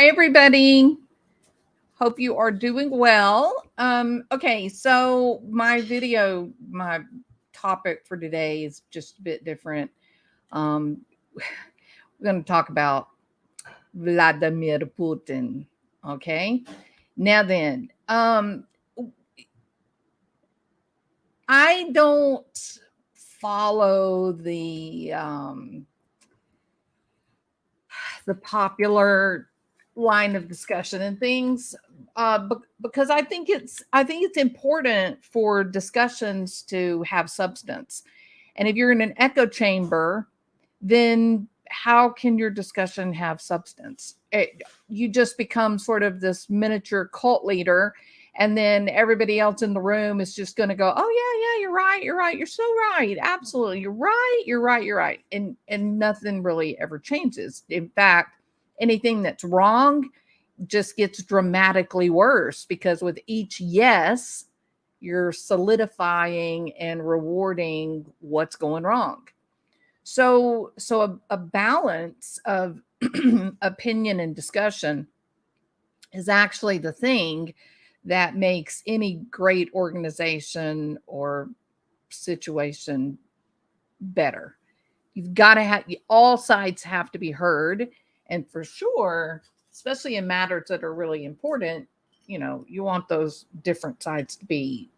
Hi, everybody. Hope you are doing well. Okay, so my topic for today is just a bit different. We're going to talk about Vladimir Putin. Okay, now then, I don't follow the popular line of discussion and things because I think it's important for discussions to have substance. And if you're in an echo chamber, then how can your discussion have substance? You just become sort of this miniature cult leader, and then everybody else in the room is just going to go, "Oh yeah, yeah, you're right, you're so right, absolutely, you're right," and nothing really ever changes. In fact, anything that's wrong just gets dramatically worse because with each yes, you're solidifying and rewarding what's going wrong. So a balance of opinion and discussion is actually the thing that makes any great organization or situation better. You've got to have all sides have to be heard, and for sure, especially in matters that are really important, you want those different sides to be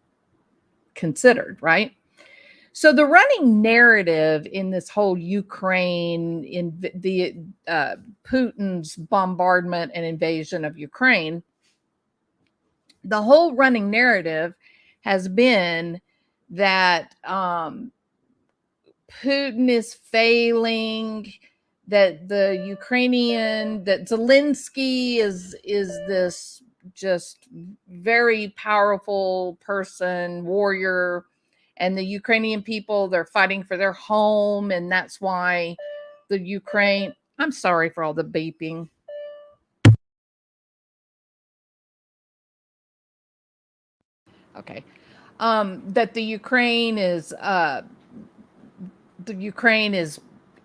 considered, right? So the running narrative in this whole Ukraine in the Putin's bombardment and invasion of Ukraine, the whole running narrative has been that Putin is failing, that that Zelensky is this just very powerful person, warrior, and the Ukrainian people, they're fighting for their home, and that's why the Ukraine. I'm sorry for all the beeping. Okay, that the Ukraine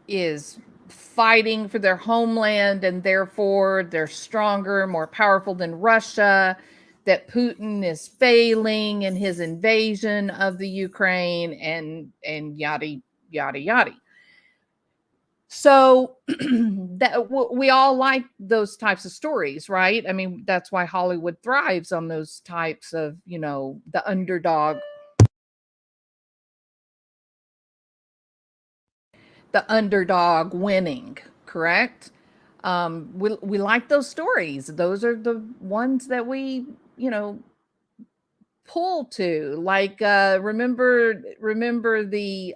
is fighting for their homeland, and therefore they're stronger, more powerful than Russia. That Putin is failing in his invasion of the Ukraine, and yada yada yada. So we all like those types of stories, right? I mean, that's why Hollywood thrives on those types of, the underdog winning, correct? We like those stories. Those are the ones that we, pull to. Like remember the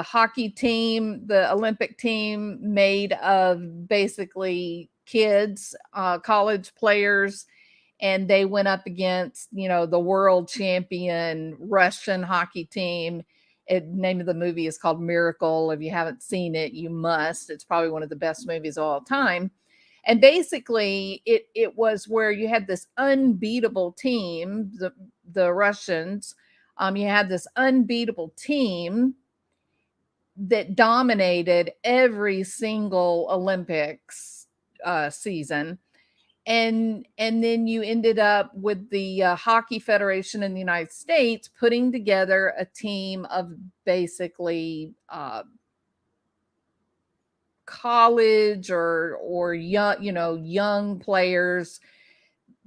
hockey team, the Olympic team made of basically kids, college players, and they went up against, the world champion Russian hockey team. Name of the movie is called Miracle. If you haven't seen it, you must. It's probably one of the best movies of all time. And basically, it was where you had this unbeatable team, the Russians. You had this unbeatable team that dominated every single Olympics season, and then you ended up with the Hockey Federation in the United States putting together a team of basically college or young players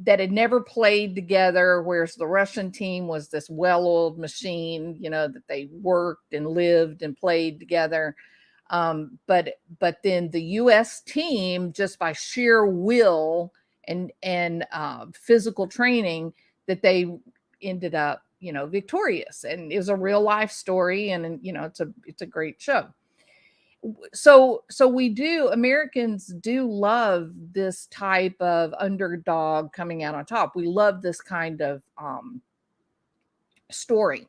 that had never played together, whereas the Russian team was this well-oiled machine, that they worked and lived and played together. But then the U.S. team, just by sheer will and physical training, that they ended up, victorious. And it was a real life story, and it's a great show. So Americans do love this type of underdog coming out on top. We love this kind of story.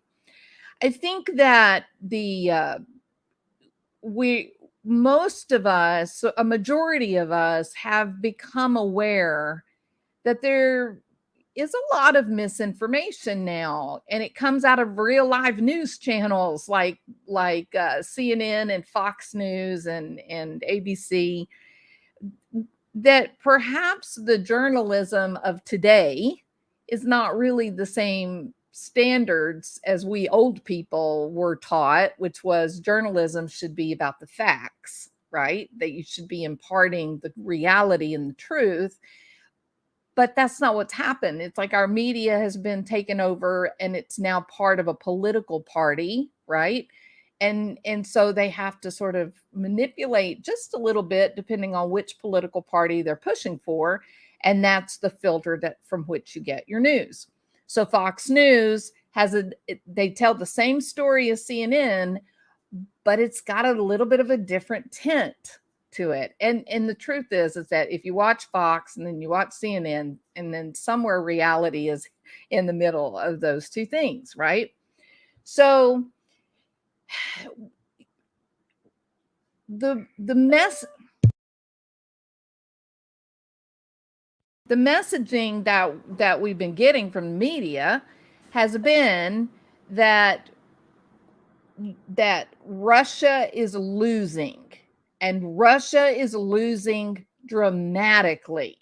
I think that we most of us, a majority of us, have become aware that there is a lot of misinformation now, and it comes out of real live news channels like CNN and Fox News and ABC. that perhaps the journalism of today is not really the same standards as we old people were taught, which was journalism should be about the facts, right? That you should be imparting the reality and the truth. But that's not what's happened. It's like our media has been taken over and it's now part of a political party, right? And so they have to sort of manipulate just a little bit depending on which political party they're pushing for, and that's the filter that from which you get your news. So Fox News has they tell the same story as CNN, but it's got a little bit of a different tint to it. And the truth is that if you watch Fox and then you watch CNN, and then somewhere reality is in the middle of those two things, right? So the messaging that we've been getting from the media has been that Russia is losing, and Russia is losing dramatically.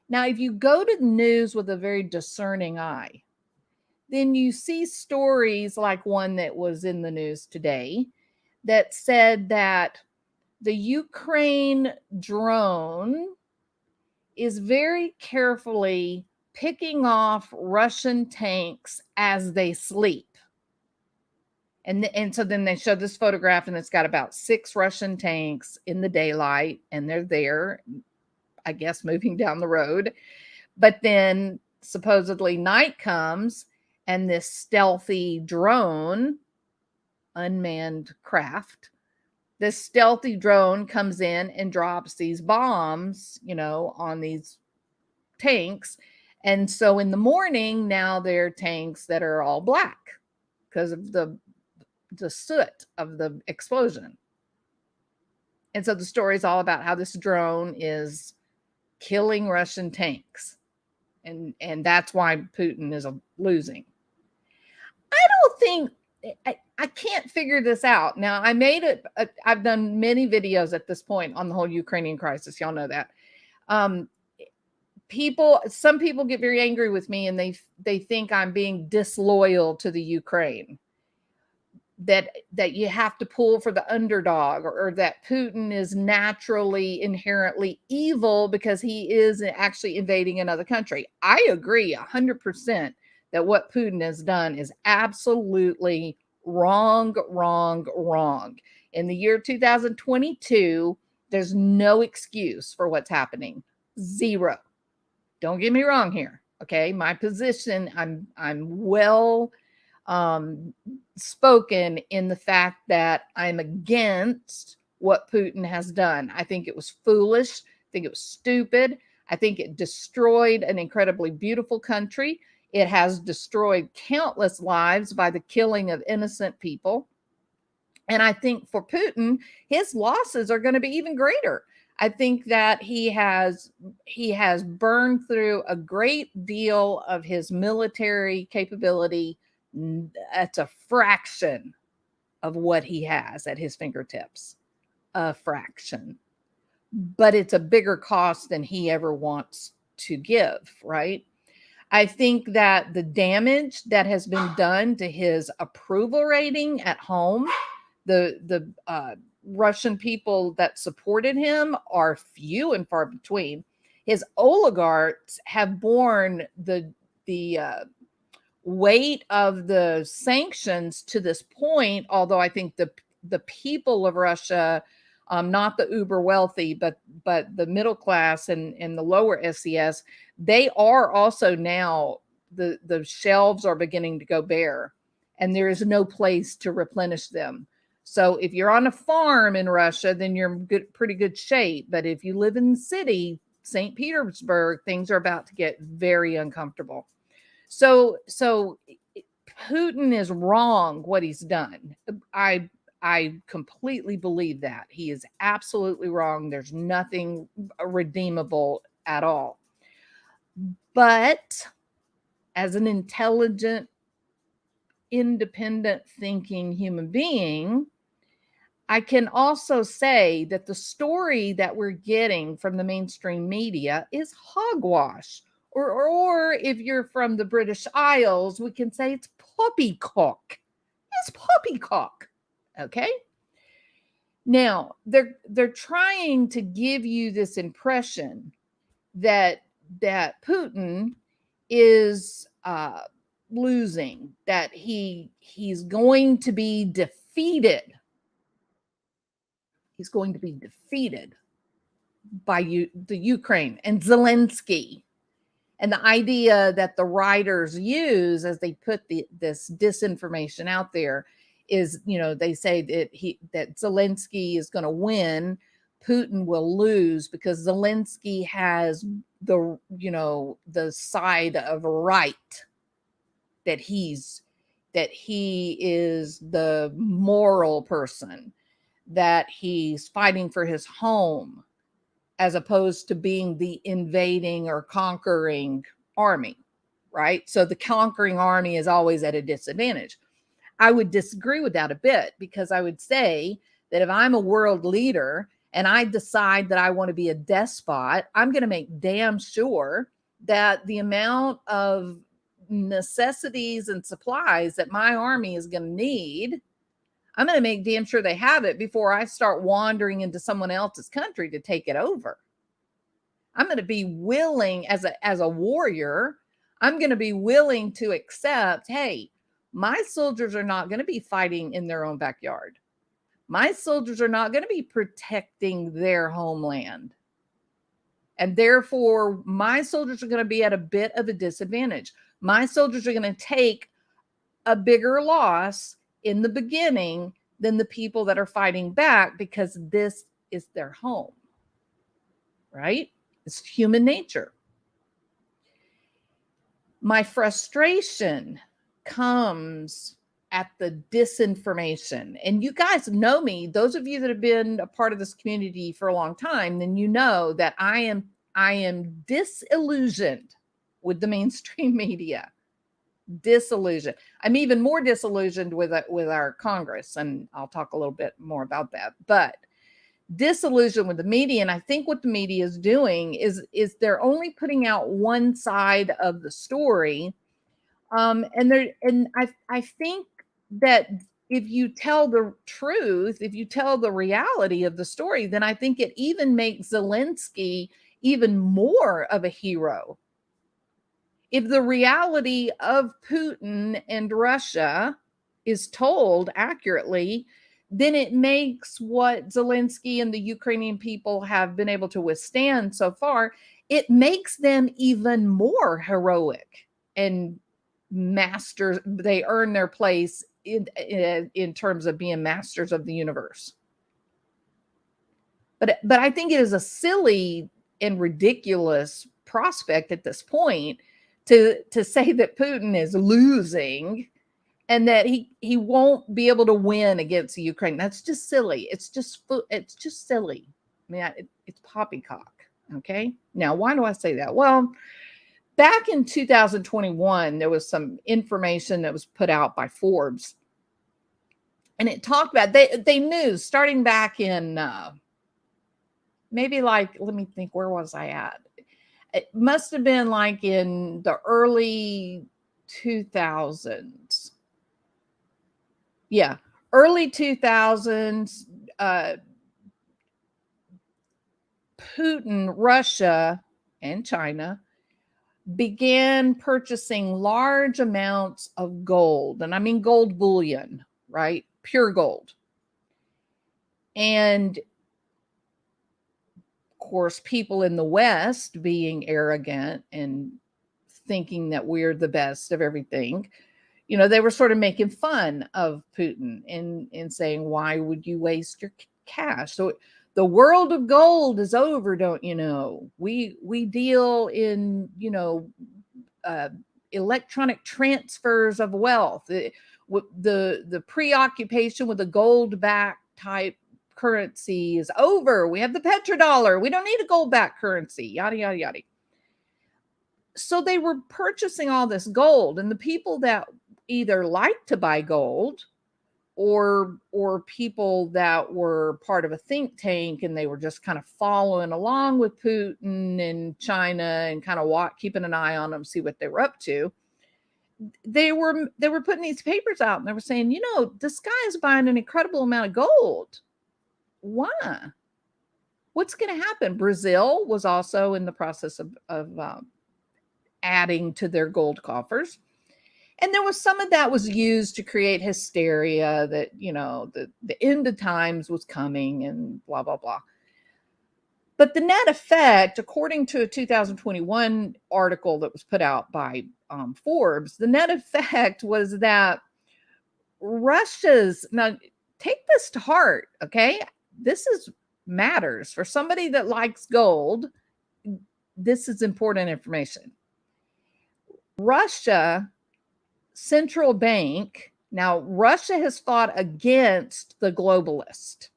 Now, if you go to the news with a very discerning eye, then you see stories like one that was in the news today that said that the Ukraine drone is very carefully picking off Russian tanks as they sleep. And so then they show this photograph, and it's got about 6 Russian tanks in the daylight, and they're there, I guess, moving down the road. But then supposedly night comes, and this stealthy drone, unmanned craft, this stealthy drone comes in and drops these bombs, on these tanks. And so in the morning, now they're tanks that are all black because of the soot of the explosion. And so the story is all about how this drone is killing Russian tanks. And that's why Putin is losing. I don't think I can't figure this out. Now, I made it. I've done many videos at this point on the whole Ukrainian crisis. Y'all know that. Some people get very angry with me, and they think I'm being disloyal to the Ukraine. That you have to pull for the underdog, or that Putin is naturally inherently evil because he is actually invading another country. I agree 100% that what Putin has done is absolutely wrong. In the year 2022, there's no excuse for what's happening. Zero. Don't get me wrong here. Okay. My position, I'm well spoken in the fact that I'm against what Putin has done. I think it was foolish. I think it was stupid. I think it destroyed an incredibly beautiful country. It has destroyed countless lives by the killing of innocent people. And I think for Putin, his losses are going to be even greater. I think that he has burned through a great deal of his military capability. That's a fraction of what he has at his fingertips. A fraction. But it's a bigger cost than he ever wants to give, right? I think that the damage that has been done to his approval rating at home, the Russian people that supported him are few and far between. His oligarchs have borne the weight of the sanctions to this point, although I think the people of Russia, not the uber wealthy, but the middle class and the lower SES, they are also now, the shelves are beginning to go bare, and there is no place to replenish them. So if you're on a farm in Russia, then you're in pretty good shape. But if you live in the city, St. Petersburg, things are about to get very uncomfortable. So Putin is wrong what he's done. I completely believe that. He is absolutely wrong. There's nothing redeemable at all. But as an intelligent, independent thinking human being, I can also say that the story that we're getting from the mainstream media is hogwash. Or if you're from the British Isles, we can say it's poppycock. It's poppycock. Okay. Now they're trying to give you this impression that Putin is losing, that he's going to be defeated. He's going to be defeated by the Ukraine and Zelensky. And the idea that the writers use as they put this disinformation out there is, they say that Zelensky is going to win, Putin will lose, because Zelensky has the side of right, that he is the moral person, that he's fighting for his home, as opposed to being the invading or conquering army, right? So the conquering army is always at a disadvantage. I would disagree with that a bit, because I would say that if I'm a world leader and I decide that I want to be a despot, I'm going to make damn sure that the amount of necessities and supplies that my army is going to need, I'm going to make damn sure they have it before I start wandering into someone else's country to take it over. I'm going to be willing, as a warrior, I'm going to be willing to accept, hey, my soldiers are not going to be fighting in their own backyard. My soldiers are not going to be protecting their homeland. And therefore, my soldiers are going to be at a bit of a disadvantage. My soldiers are going to take a bigger loss in the beginning than the people that are fighting back, because this is their home, right? It's human nature. My frustration comes at the disinformation. And you guys know me, those of you that have been a part of this community for a long time, then you know that I am disillusioned with the mainstream media. Disillusioned. I'm even more disillusioned with our Congress, and I'll talk a little bit more about that. But disillusioned with the media, and I think what the media is doing is they're only putting out one side of the story, and I think that if you tell the truth, if you tell the reality of the story, then I think it even makes Zelensky even more of a hero. If the reality of Putin and Russia is told accurately, then it makes what Zelensky and the Ukrainian people have been able to withstand so far, it makes them even more heroic and masters. They earn their place in terms of being masters of the universe. But I think it is a silly and ridiculous prospect at this point to say that Putin is losing and that he won't be able to win against the Ukraine. That's just silly. It's just silly. I mean, it's poppycock. Okay. Now, why do I say that? Well, back in 2021, there was some information that was put out by Forbes, and it talked about they knew starting back in maybe, like, let me think, where was I at? It must have been like in the early 2000s. Yeah, early 2000s. Putin, Russia, and China began purchasing large amounts of gold. And I mean gold bullion, right? Pure gold. And of course, people in the West, being arrogant and thinking that we're the best of everything, they were sort of making fun of Putin and saying, why would you waste your cash? So the world of gold is over, don't you know? We deal in, electronic transfers of wealth. The preoccupation with the gold-backed type currency is over. We have the petrodollar. We don't need a gold-backed currency, yada, yada, yada. So they were purchasing all this gold, and the people that either like to buy gold or people that were part of a think tank and they were just kind of following along with Putin and China and kind of keeping an eye on them, see what they were up to. They were putting these papers out and they were saying, this guy is buying an incredible amount of gold. Why? What's going to happen? Brazil was also in the process of adding to their gold coffers. And there was some of that was used to create hysteria that, the end of times was coming and blah, blah, blah. But the net effect, according to a 2021 article that was put out by Forbes, the net effect was that now take this to heart, okay? This matters. For somebody that likes gold, this is important information. Russia central bank, now Russia has fought against the globalist.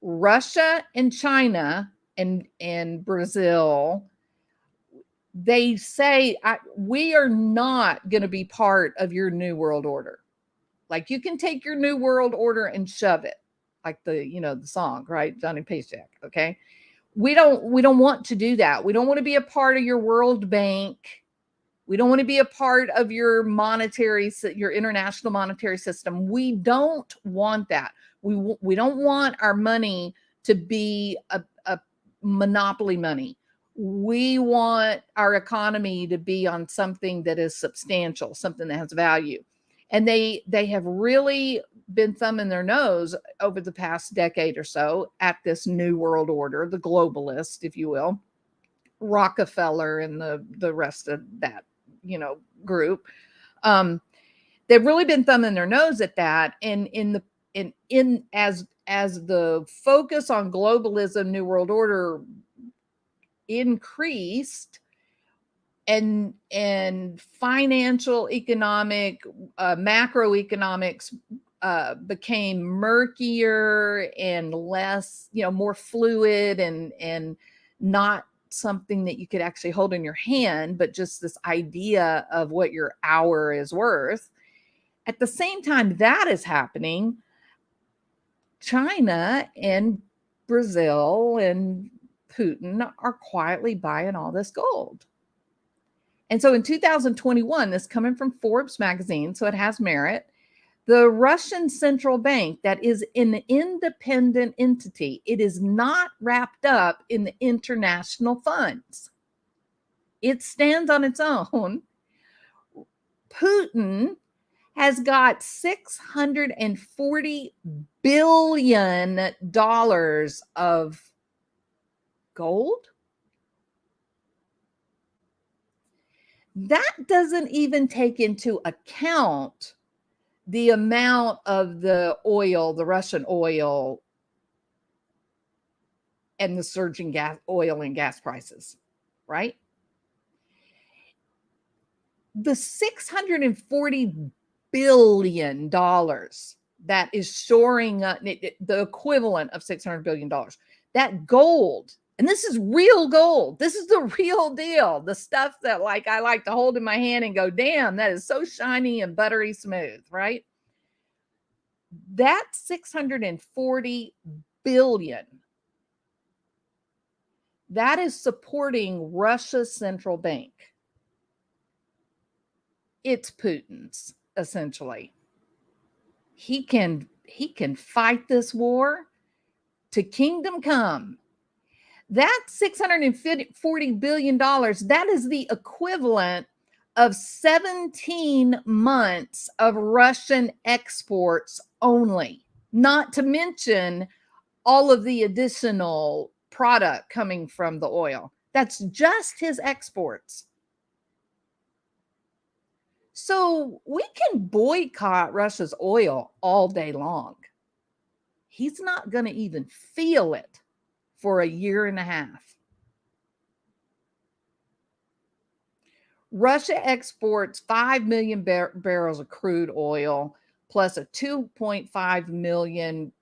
Russia and China and Brazil, they say, we are not going to be part of your new world order. Like, you can take your new world order and shove it, like the song, right? Johnny Paycheck. Okay. We don't want to do that. We don't want to be a part of your World Bank. We don't want to be a part of your international monetary system. We don't want that. We don't want our money to be a monopoly money. We want our economy to be on something that is substantial, something that has value. And they have really been thumbing their nose over the past decade or so at this new world order, the globalist, if you will, Rockefeller and the rest of that, group. They've really been thumbing their nose at that. And as the focus on globalism, new world order increased, and financial, economic, macroeconomics became murkier and less, more fluid and not something that you could actually hold in your hand, but just this idea of what your hour is worth. At the same time that is happening, China and Brazil and Putin are quietly buying all this gold. And so in 2021, this coming from Forbes magazine, so it has merit, the Russian central bank, that is an independent entity, it is not wrapped up in the international funds. It stands on its own. Putin has got $640 billion of gold. That doesn't even take into account the amount of the oil, the Russian oil, and the surging oil and gas prices, right? The $640 billion that is shoring up, the equivalent of $600 billion, that gold. And this is real gold. This is the real deal. The stuff that I like to hold in my hand and go, damn, that is so shiny and buttery smooth, right? That $640 billion, that is supporting Russia's central bank. It's Putin's, essentially. He can fight this war to kingdom come. That $640 billion, that is the equivalent of 17 months of Russian exports only, not to mention all of the additional product coming from the oil. That's just his exports. So we can boycott Russia's oil all day long. He's not going to even feel it for a year and a half. Russia exports 5 million barrels of crude oil plus a 2.5 million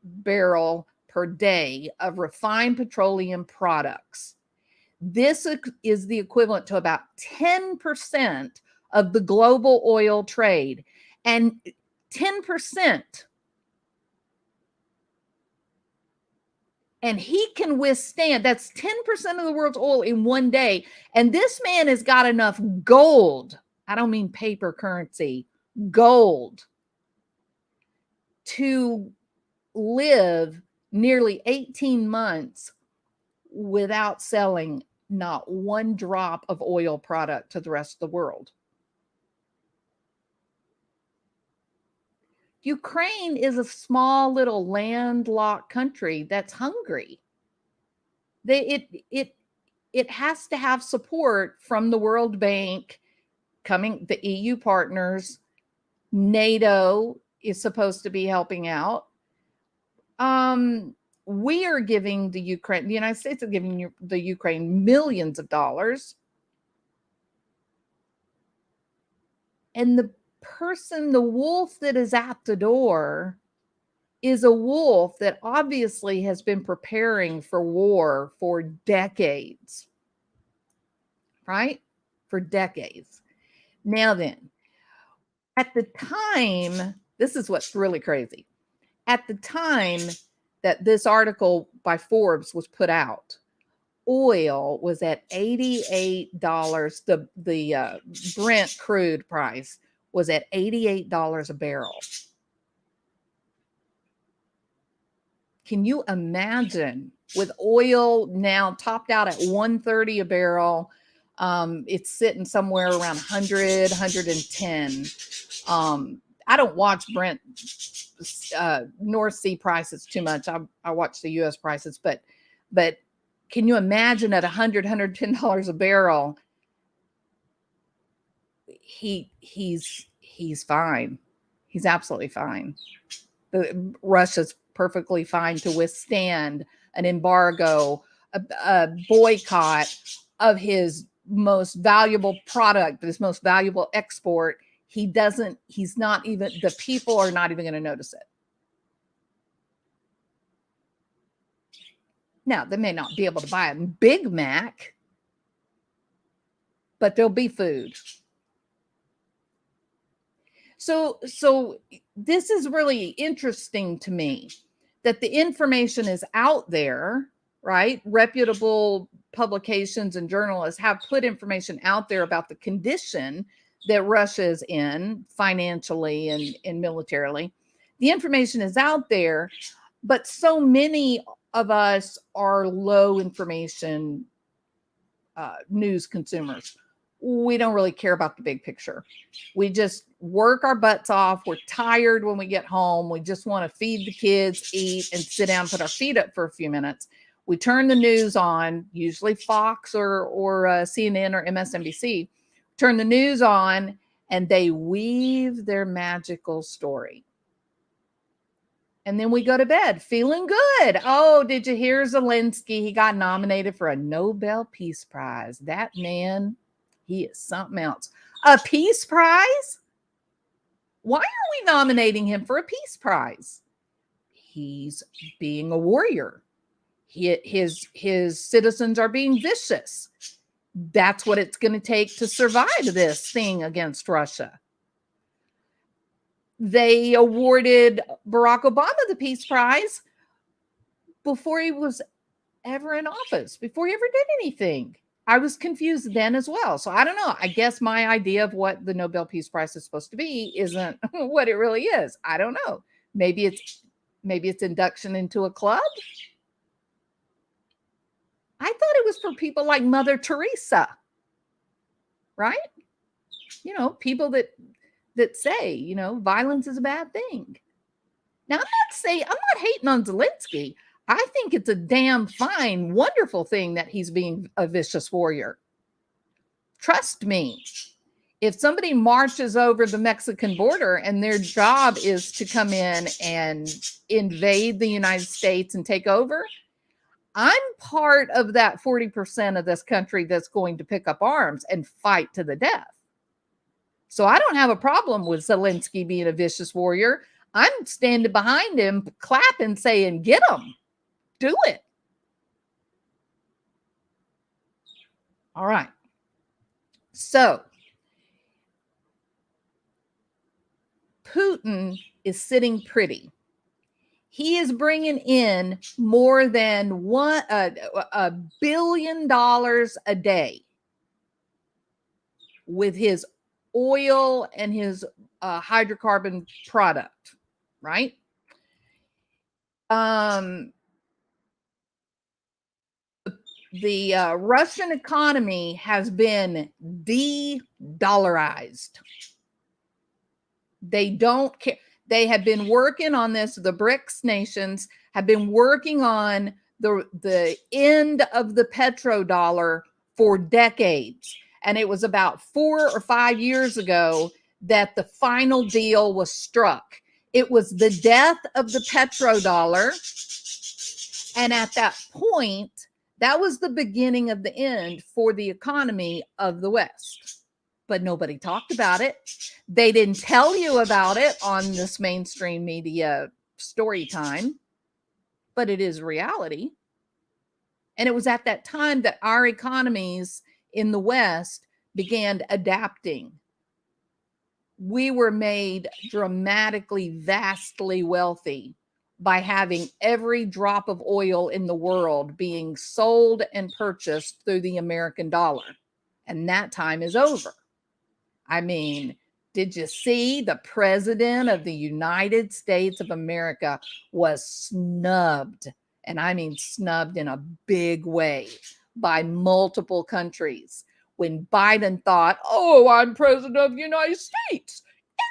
barrel per day of refined petroleum products. This is the equivalent to about 10% of the global oil trade. And 10%. And he can withstand, that's 10% of the world's oil in one day. And this man has got enough gold. I don't mean paper currency, gold, to live nearly 18 months without selling not one drop of oil product to the rest of the world. Ukraine is a small little landlocked country that's hungry. It has to have support from the World Bank, coming, the EU partners. NATO is supposed to be helping out. We are giving the United States are giving the Ukraine millions of dollars. And the wolf that is at the door is a wolf that obviously has been preparing for war for decades, right? For decades. Now then, at the time, this is what's really crazy. At the time that this article by Forbes was put out, oil was at $88. The Brent crude price was at $88 a barrel. Can you imagine, with oil now topped out at 130 a barrel? It's sitting somewhere around 100, 110. I don't watch Brent North Sea prices too much. I watch the U.S. prices, but can you imagine at 100, $110 a barrel? He's fine. He's absolutely fine. Russia's perfectly fine to withstand an embargo, a boycott of his most valuable product, his most valuable export. He's not even, the people are not even going to notice it. Now, they may not be able to buy a Big Mac, but there'll be food. So this is really interesting to me, that the information is out there, right? Reputable publications and journalists have put information out there about the condition that Russia is in financially and militarily. The information is out there, but so many of us are low information news consumers. We don't really care about the big picture. We just work our butts off. We're tired when we get home. We just want to feed the kids, eat, and sit down, put our feet up for a few minutes. We turn the news on, usually Fox or CNN or MSNBC, turn the news on, and they weave their magical story. And then we go to bed feeling good. Oh, did you hear Zelensky? He got nominated for a Nobel Peace Prize. That man, he is something else. A peace prize? Why are we nominating him for a peace prize? He's being a warrior. His citizens are being vicious. That's what it's going to take to survive this thing against Russia. They awarded Barack Obama the Peace Prize before he was ever in office, before he ever did anything. I was confused then as well. So I don't know. I guess my idea of what the Nobel Peace Prize is supposed to be isn't what it really is. I don't know. Maybe it's induction into a club. I thought it was for people like Mother Teresa, right? You know, people that say, you know, violence is a bad thing. Now, I'm not hating on Zelensky. I think it's a damn fine, wonderful thing that he's being a vicious warrior. Trust me, if somebody marches over the Mexican border and their job is to come in and invade the United States and take over, I'm part of that 40% of this country that's going to pick up arms and fight to the death. So I don't have a problem with Zelensky being a vicious warrior. I'm standing behind him, clapping, saying, get him, do it. All right. So Putin is sitting pretty. He is bringing in more than $1 billion a day with his oil and his hydrocarbon product, right? The Russian economy has been de-dollarized. They don't care. They have been working on this. The BRICS nations have been working on the end of the petrodollar for decades. And it was about 4 or 5 years ago that the final deal was struck. It was the death of the petrodollar. And at that point, that was the beginning of the end for the economy of the West. But nobody talked about it. They didn't tell you about it on this mainstream media story time, but it is reality. And it was at that time that our economies in the West began adapting. We were made dramatically, vastly wealthy by having every drop of oil in the world being sold and purchased through the American dollar. And that time is over. I mean, did you see the president of the United States of America was snubbed, and I mean snubbed in a big way, by multiple countries? When Biden thought, oh, I'm president of the United States,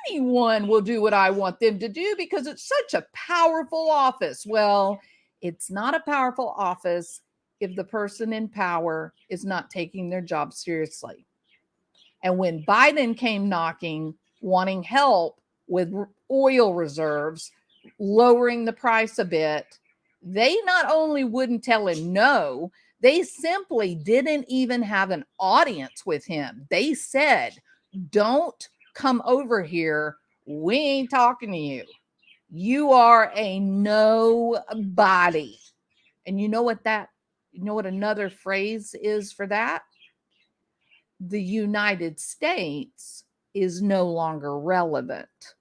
anyone will do what I want them to do because it's such a powerful office. Well, it's not a powerful office if the person in power is not taking their job seriously. And when Biden came knocking, wanting help with oil reserves, lowering the price a bit, they not only wouldn't tell him no, they simply didn't even have an audience with him. They said, don't come over here. We ain't talking to you. You are a nobody. And you know what another phrase is for that? The United States is no longer relevant.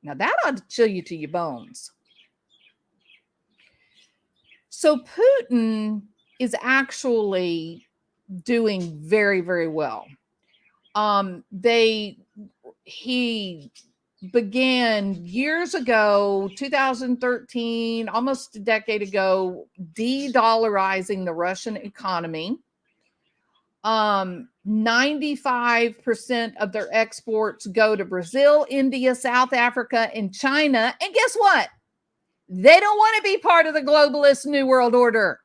Now that ought to chill you to your bones. So Putin is actually doing very, very well. He began years ago, 2013, almost a decade ago, de-dollarizing the Russian economy. 95% of their exports go to Brazil, India, South Africa, and China. And guess what? They don't want to be part of the globalist New World Order.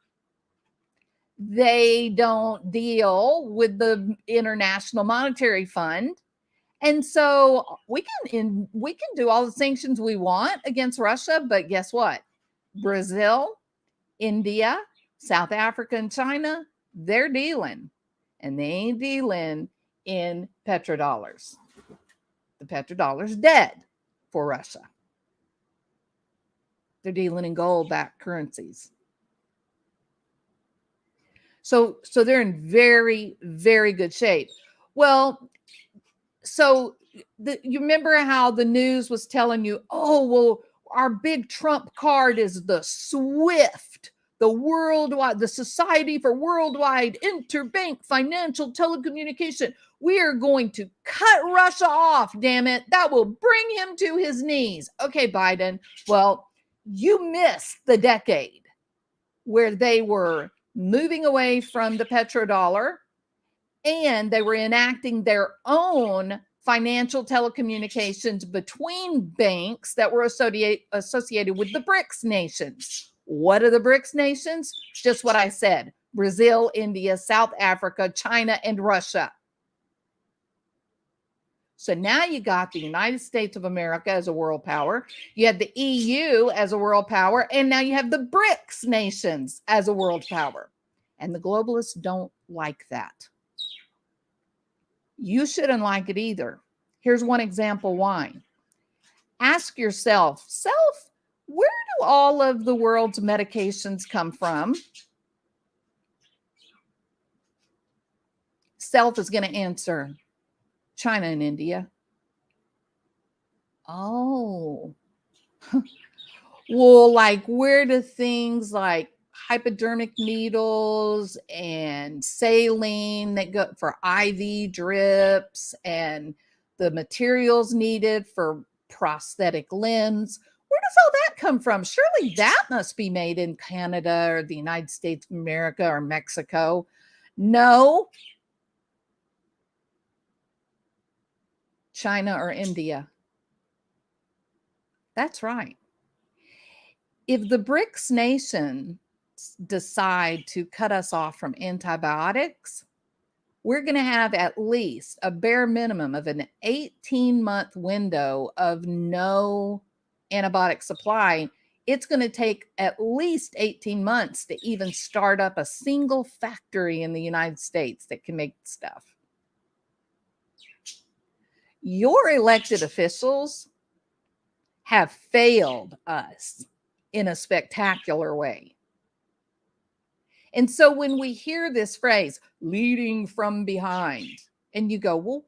They don't deal with the International Monetary Fund. And so we can do all the sanctions we want against Russia, but guess what? Brazil, India, South Africa, and China, they're dealing. And they ain't dealing in petrodollars. The petrodollar's dead for Russia. They're dealing in gold-backed currencies. So they're in very, very good shape. Well, so you remember how the news was telling you, oh, well, our big Trump card is the SWIFT, the Society for Worldwide Interbank Financial Telecommunication. We are going to cut Russia off, damn it. That will bring him to his knees. Okay, Biden. Well, you missed the decade where they were moving away from the petrodollar and they were enacting their own financial telecommunications between banks that were associated with the BRICS nations. What are the BRICS nations? Just what I said: Brazil, India, South Africa, China, and Russia. So now you got the United States of America as a world power. You have the EU as a world power. And now you have the BRICS nations as a world power. And the globalists don't like that. You shouldn't like it either. Here's one example why. Ask yourself, where do all of the world's medications come from? Self is going to answer, China and India. Oh. Well, like where do things like hypodermic needles and saline that go for IV drips and the materials needed for prosthetic limbs, where does all that come from? Surely that must be made in Canada or the United States of America or Mexico. No, China or India. That's right. If the BRICS nations decide to cut us off from antibiotics, we're going to have at least a bare minimum of an 18-month window of no antibiotic supply. It's going to take at least 18 months to even start up a single factory in the United States that can make stuff. Your elected officials have failed us in a spectacular way. And so when we hear this phrase, leading from behind, and you go, well,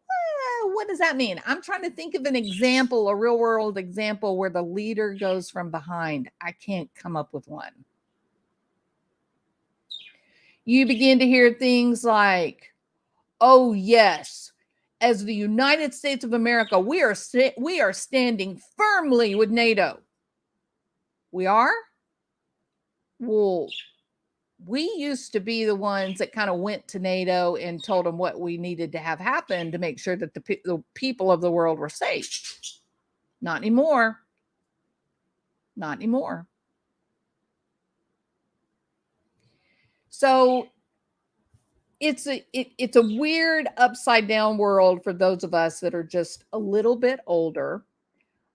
what does that mean? I'm trying to think of an example, a real world example where the leader goes from behind. I can't come up with one. You begin to hear things like, oh, yes, as the United States of America, we are standing firmly with NATO. We are? Well, we used to be the ones that kind of went to NATO and told them what we needed to have happen to make sure that the people of the world were safe. Not anymore. Not anymore. So it's a weird upside down world for those of us that are just a little bit older.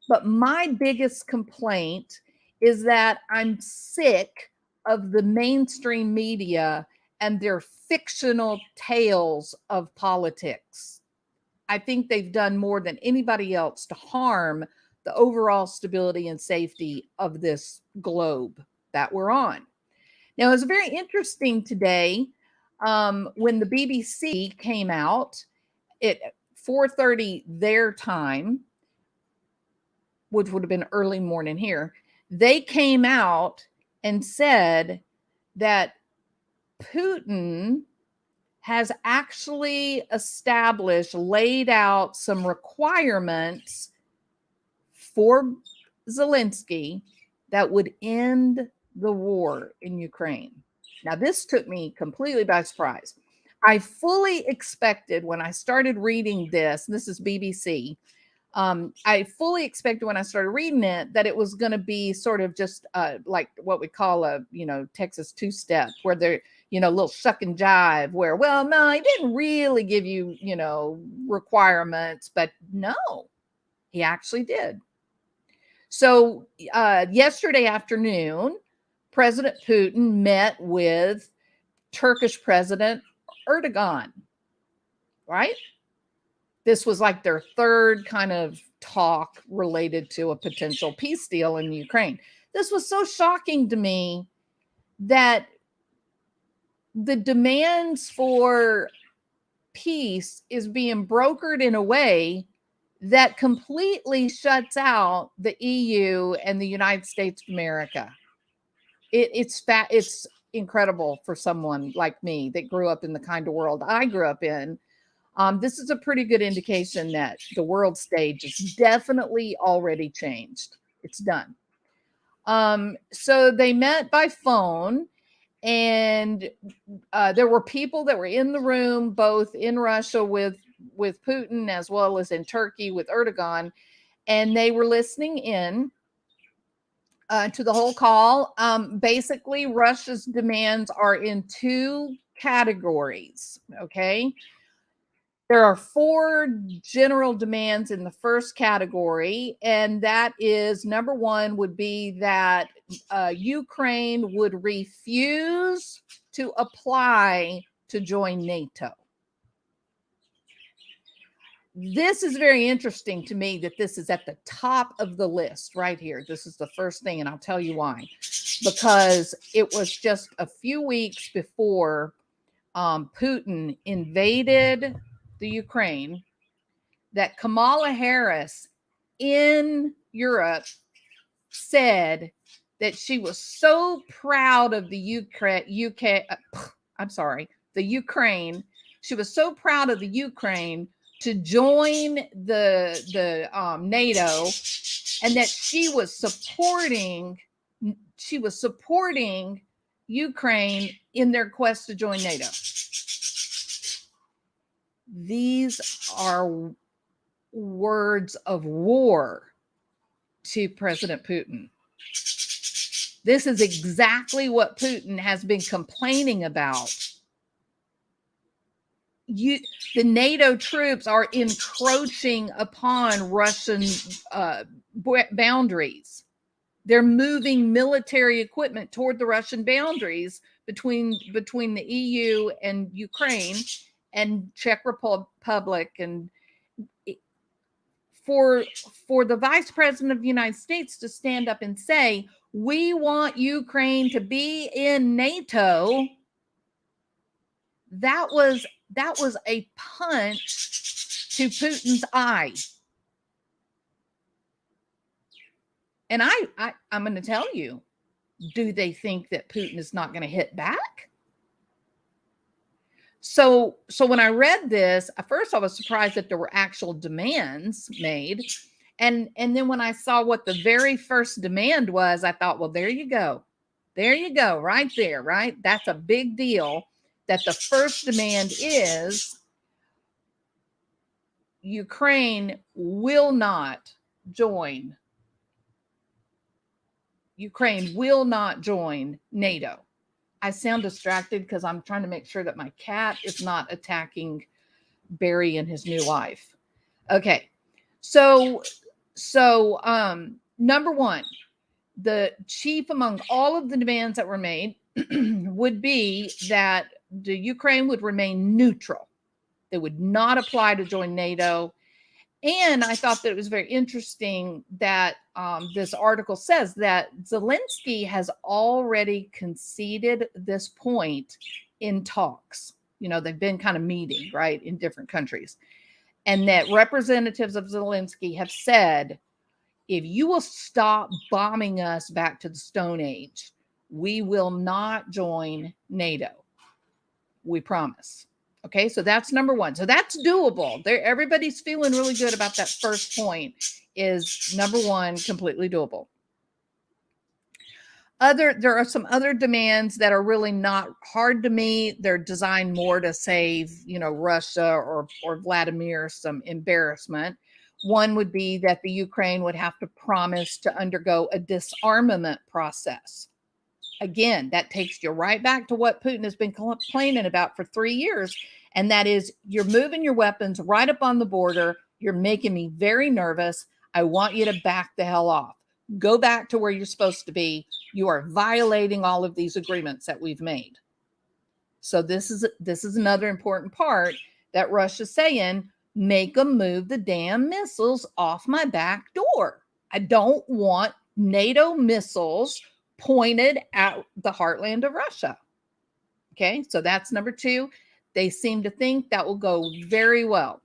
But my biggest complaint is that I'm sick of the mainstream media and their fictional tales of politics. I think they've done more than anybody else to harm the overall stability and safety of this globe that we're on. Now, it's very interesting today when the BBC came out at 4:30 their time, which would have been early morning here. They came out and said that Putin has actually laid out some requirements for Zelensky that would end the war in Ukraine. Now, this took me completely by surprise. I fully expected when I started reading this is BBC, I fully expected when I started reading it that it was going to be sort of just like what we call a, Texas two-step, where they're, a little shuck and jive where, well, no, he didn't really give you, requirements, but no, he actually did. So yesterday afternoon, President Putin met with Turkish President Erdogan, right? This was like their third kind of talk related to a potential peace deal in Ukraine. This was so shocking to me that the demands for peace is being brokered in a way that completely shuts out the EU and the United States of America. It's incredible for someone like me that grew up in the kind of world I grew up in. This is a pretty good indication that the world stage is definitely already changed. It's done. So they met by phone, and there were people that were in the room, both in Russia with Putin as well as in Turkey with Erdogan, and they were listening in to the whole call. Basically, Russia's demands are in two categories, okay? There are four general demands in the first category, and that is number one would be that Ukraine would refuse to apply to join NATO. This is very interesting to me that this is at the top of the list right here. This is the first thing, and I'll tell you why. Because it was just a few weeks before Putin invaded the Ukraine that Kamala Harris in Europe said that she was so proud of the Ukraine. She was so proud of the Ukraine to join the NATO, and that she was supporting Ukraine in their quest to join NATO. These are words of war to President Putin. This is exactly what Putin has been complaining about. The NATO troops are encroaching upon Russian boundaries. They're moving military equipment toward the Russian boundaries between the EU and Ukraine and Czech Republic. And for the Vice President of the United States to stand up and say, we want Ukraine to be in NATO, that was a punch to Putin's eye. And I'm going to tell you, do they think that Putin is not going to hit back? So when I read this, at first I was surprised that there were actual demands made. And then when I saw what the very first demand was, I thought, well, there you go. There you go, right there, right? That's a big deal, that the first demand is Ukraine will not join. Ukraine will not join NATO. I sound distracted because I'm trying to make sure that my cat is not attacking Barry and his new wife. Okay. So number one, the chief among all of the demands that were made would be that the Ukraine would remain neutral. They would not apply to join NATO. And I thought that it was very interesting that this article says that Zelensky has already conceded this point in talks. You know, they've been kind of meeting, right, in different countries. And that representatives of Zelensky have said, if you will stop bombing us back to the Stone Age, we will not join NATO. We promise. Okay, so that's number one. So that's doable. Everybody's feeling really good about that first point. Is number one completely doable. There are some other demands that are really not hard to meet. They're designed more to save, Russia or Vladimir some embarrassment. One would be that the Ukraine would have to promise to undergo a disarmament process. Again, that takes you right back to what Putin has been complaining about for 3 years. And that is, you're moving your weapons right up on the border. You're making me very nervous. I want you to back the hell off. Go back to where you're supposed to be. You are violating all of these agreements that we've made. So this is another important part that Russia's saying, make them move the damn missiles off my back door. I don't want NATO missiles pointed at the heartland of Russia. Okay, so that's number two. They seem to think that will go very well.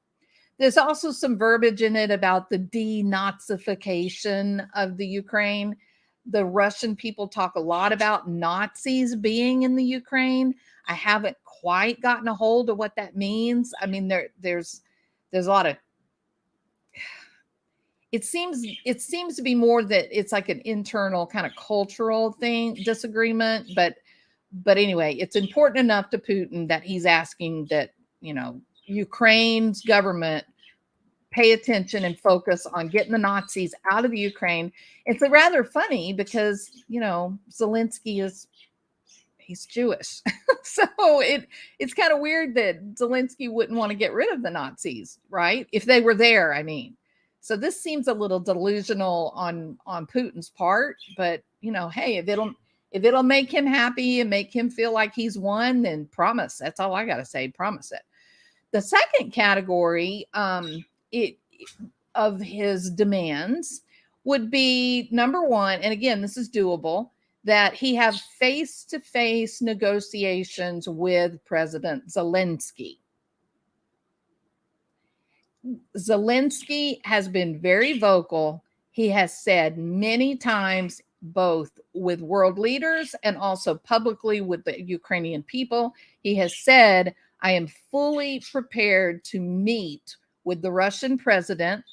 There's also some verbiage in it about the denazification of the Ukraine. The Russian people talk a lot about Nazis being in the Ukraine. I haven't quite gotten a hold of what that means. I mean, there's a lot of, it seems to be more that it's like an internal kind of cultural disagreement, but anyway, it's important enough to Putin that he's asking that, Ukraine's government pay attention and focus on getting the Nazis out of the Ukraine. It's rather funny because, Zelensky he's Jewish. So it's kind of weird that Zelensky wouldn't want to get rid of the Nazis, right? If they were there, I mean. So this seems a little delusional on Putin's part, but hey, if it'll make him happy and make him feel like he's won, then promise. That's all I got to say. Promise it. The second category of his demands would be, number one, and again, this is doable, that he have face-to-face negotiations with President Zelensky. Zelensky has been very vocal. He has said many times, both with world leaders and also publicly with the Ukrainian people, he has said, I am fully prepared to meet with the Russian president.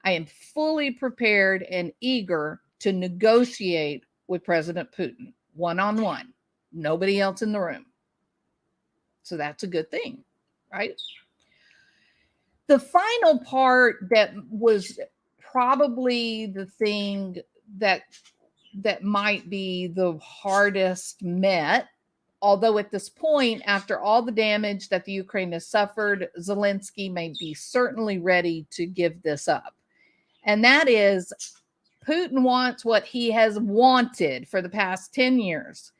I am fully prepared and eager to negotiate with President Putin one-on-one. Nobody else in the room. So that's a good thing, right? The final part that was probably the thing that might be the hardest met, although at this point, after all the damage that the Ukraine has suffered, Zelensky may be certainly ready to give this up. And that is, Putin wants what he has wanted for the past 10 years.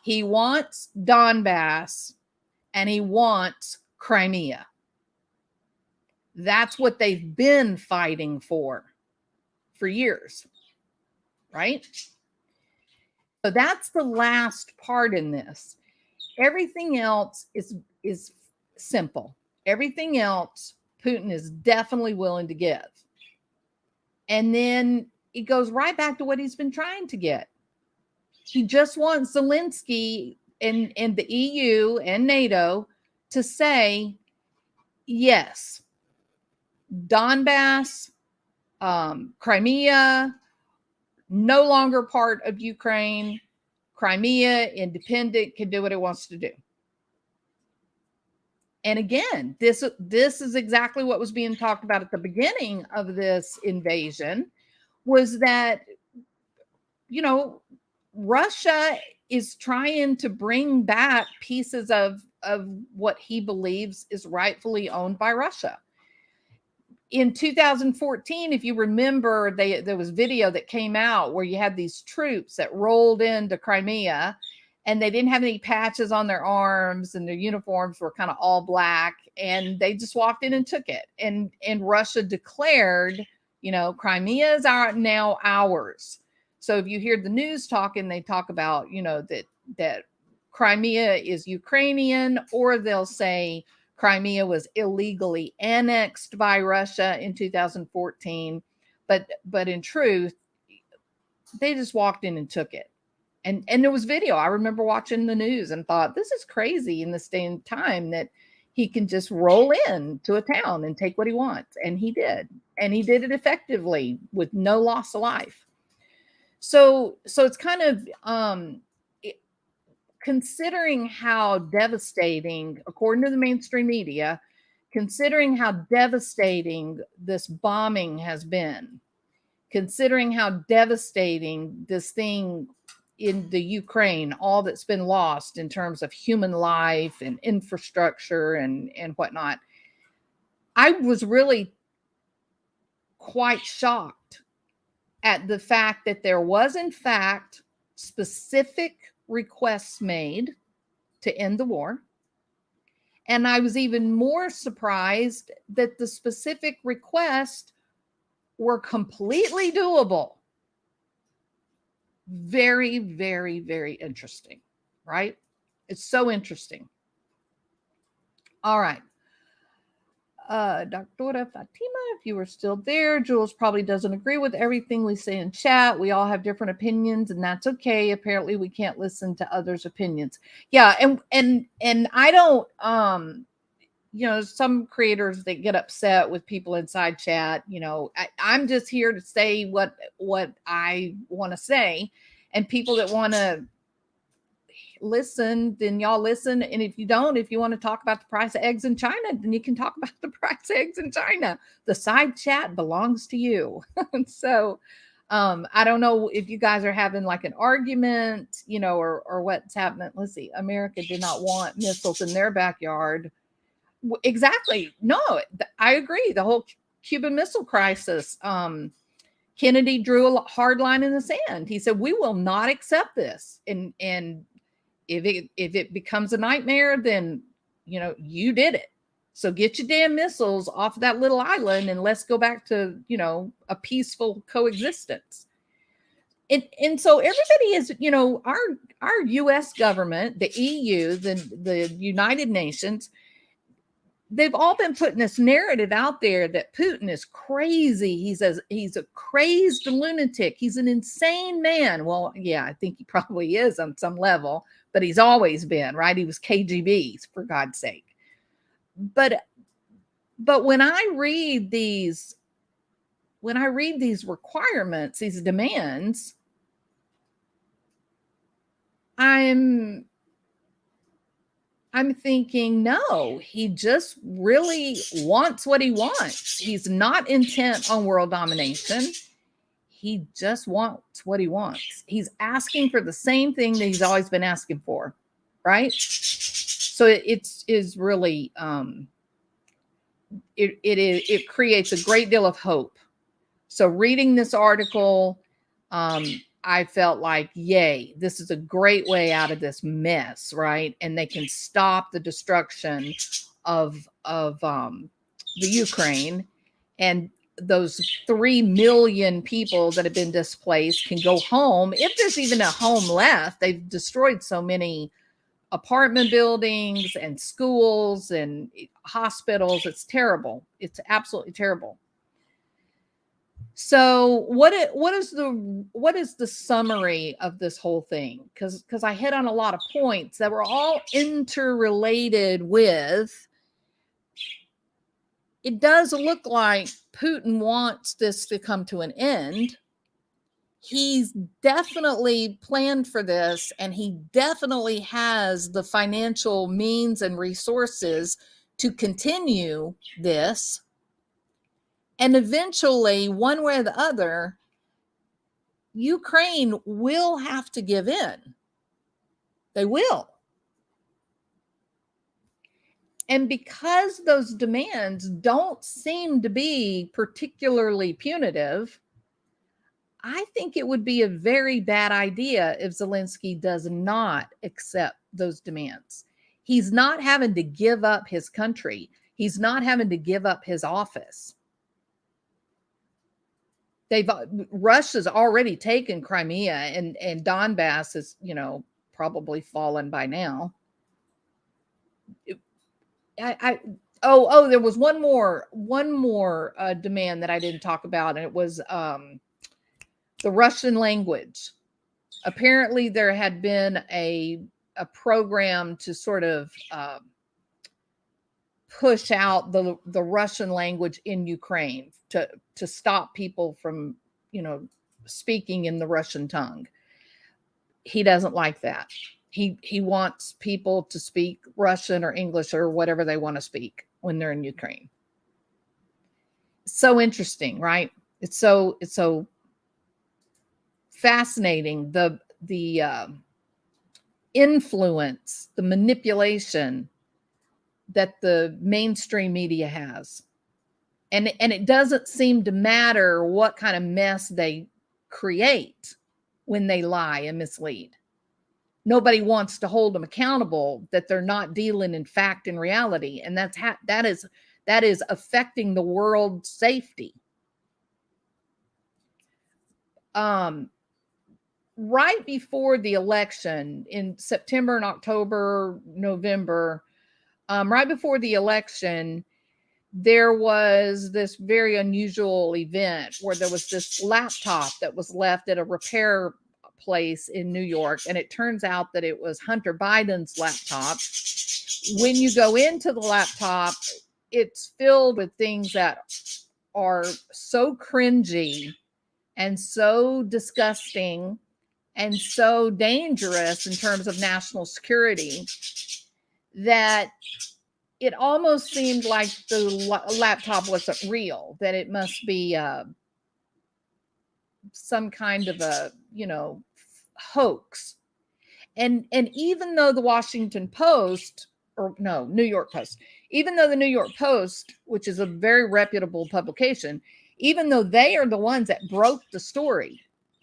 He wants Donbass and he wants Crimea. That's what they've been fighting for years, right? So that's the last part in this. Everything else is simple. Everything else Putin is definitely willing to give. And then it goes right back to what he's been trying to get. He just wants Zelensky and the EU and NATO to say, yes, Donbass, Crimea, no longer part of Ukraine. Crimea, independent, can do what it wants to do. And again, this is exactly what was being talked about at the beginning of this invasion, was that, you know, Russia is trying to bring back pieces of what he believes is rightfully owned by Russia. In 2014, if you remember, there was video that came out where you had these troops that rolled into Crimea and they didn't have any patches on their arms and their uniforms were kind of all black, and they just walked in and took it. And Russia declared, you know, Crimea is now ours. So if you hear the news talking, they talk about, you know, that Crimea is Ukrainian, or they'll say Crimea was illegally annexed by Russia in 2014. But in truth, they just walked in and took it. And there was video. I remember watching the news and thought, this is crazy in this day and time that he can just roll in to a town and take what he wants. And he did. And he did it effectively with no loss of life. So it's kind of considering how devastating, according to the mainstream media, considering how devastating this bombing has been, considering how devastating this thing in the Ukraine, all that's been lost in terms of human life and infrastructure and whatnot, I was really quite shocked at the fact that there was, in fact, specific requests made to end the war. And I was even more surprised that the specific requests were completely doable. Very, very, very interesting, right? It's so interesting. All right. Dr. Fatima, if you were still there, Jules probably doesn't agree with everything we say in chat. We all have different opinions, and that's okay. Apparently, we can't listen to others' opinions. Yeah, and I don't, you know, some creators that get upset with people inside chat. You know, I'm just here to say what I want to say, and people that want to listen, then y'all listen. And if you don't, if you want to talk about the price of eggs in China, then you can talk about the price of eggs in China. The side chat belongs to you. So I don't know if you guys are having like an argument, you know, or what's happening. Let's see. America did not want missiles in their backyard. Exactly. No, I agree. The whole Cuban Missile Crisis. Kennedy drew a hard line in the sand. He said, we will not accept this. And if it becomes a nightmare, then, you know, you did it. So get your damn missiles off that little island and let's go back to, you know, a peaceful coexistence. And so everybody is, you know, our U.S. government, the EU, the United Nations, they've all been putting this narrative out there that Putin is crazy. He's a crazed lunatic. He's an insane man. Well, yeah, I think he probably is on some level, but he's always been, right? He was KGB, for God's sake. But when I read these requirements, these demands, I'm thinking, no, he just really wants what he wants. He's not intent on world domination. He just wants what he wants. He's asking for the same thing that he's always been asking for, right? So it is really, it creates a great deal of hope. So reading this article, I felt like, yay, this is a great way out of this mess, right? And they can stop the destruction of the Ukraine, and those 3 million people that have been displaced can go home. If there's even a home left, they've destroyed so many apartment buildings and schools and hospitals. It's terrible. It's absolutely terrible. So what is the summary of this whole thing? Because I hit on a lot of points that were all interrelated with, it does look like Putin wants this to come to an end. He's definitely planned for this, and he definitely has the financial means and resources to continue this. And eventually, one way or the other, Ukraine will have to give in. They will. And because those demands don't seem to be particularly punitive, I think it would be a very bad idea if Zelensky does not accept those demands. He's not having to give up his country. He's not having to give up his office. Russia's already taken Crimea, and Donbass is, probably fallen by now. There was one more demand that I didn't talk about, and it was the Russian language. Apparently, there had been a program to sort of push out the Russian language in Ukraine to stop people from, speaking in the Russian tongue. He doesn't like that. He wants people to speak Russian or English or whatever they want to speak when they're in Ukraine. So interesting, right? It's so fascinating, the influence, the manipulation that the mainstream media has. And it doesn't seem to matter what kind of mess they create when they lie and mislead. Nobody wants to hold them accountable that they're not dealing in fact and reality, and that is affecting the world's safety. Right before the election in September and October, November, right before the election, there was this very unusual event where there was this laptop that was left at a repair place in New York. And it turns out that it was Hunter Biden's laptop. When you go into the laptop, it's filled with things that are so cringy and so disgusting and so dangerous in terms of national security that it almost seemed like the laptop wasn't real, that it must be some kind of a, hoax. And even though the Washington Post, New York Post, even though the New York Post, which is a very reputable publication, even though they are the ones that broke the story,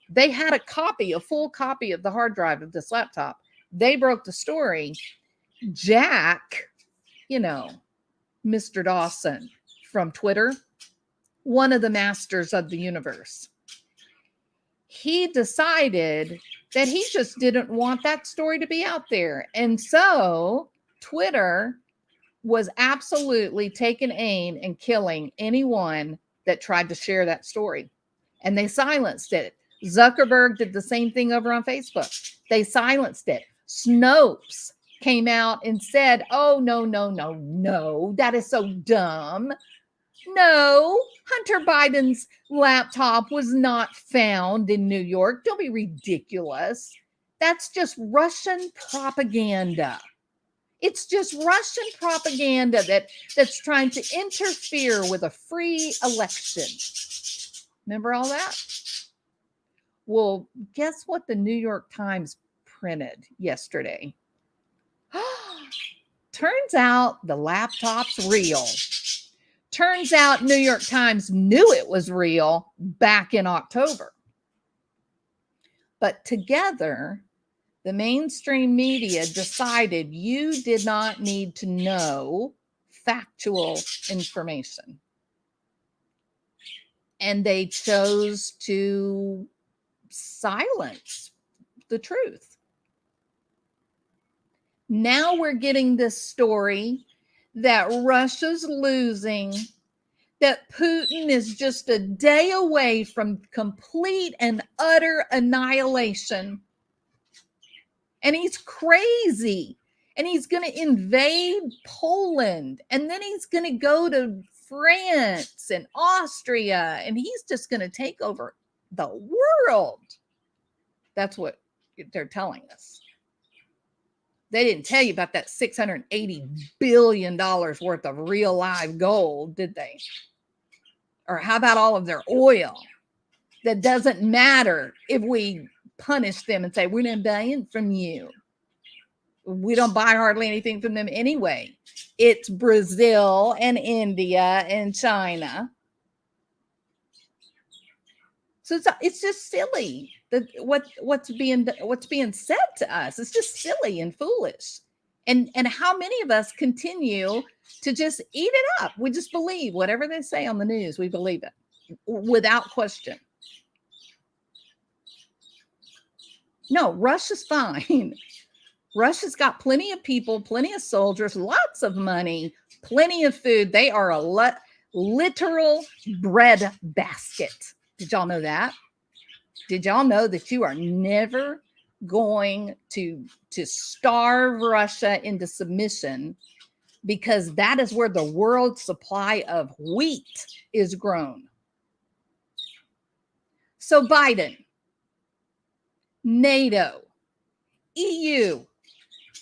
they had a full copy of the hard drive of this laptop. They broke the story. Jack, Mr. Dawson from Twitter, one of the masters of the universe, he decided that he just didn't want that story to be out there. And so Twitter was absolutely taking aim and killing anyone that tried to share that story. And they silenced it. Zuckerberg did the same thing over on Facebook. They silenced it. Snopes came out and said, oh, no, no, no, no, that is so dumb. No, Hunter Biden's laptop was not found in New York. Don't be ridiculous. That's just Russian propaganda. It's just Russian propaganda that's trying to interfere with a free election. Remember all that? Well, guess what the New York Times printed yesterday? Turns out the laptop's real. Turns out New York Times knew it was real back in October. But together, the mainstream media decided you did not need to know factual information. And they chose to silence the truth. Now we're getting this story that Russia's losing, that Putin is just a day away from complete and utter annihilation. And he's crazy. And he's going to invade Poland. And then he's going to go to France and Austria. And he's just going to take over the world. That's what they're telling us. They didn't tell you about that $680 billion worth of real live gold, did they? Or how about all of their oil? That doesn't matter if we punish them and say, we're not buying from you. We don't buy hardly anything from them anyway. It's Brazil and India and China. So it's just silly that what's being said to us. It's just silly and foolish. And how many of us continue to just eat it up? We just believe whatever they say on the news. We believe it without question. No, Russia's fine. Russia's got plenty of people, plenty of soldiers, lots of money, plenty of food. They are a literal bread basket. Did y'all know that? Did y'all know that you are never going to starve Russia into submission, because that is where the world supply of wheat is grown? So Biden, NATO, EU,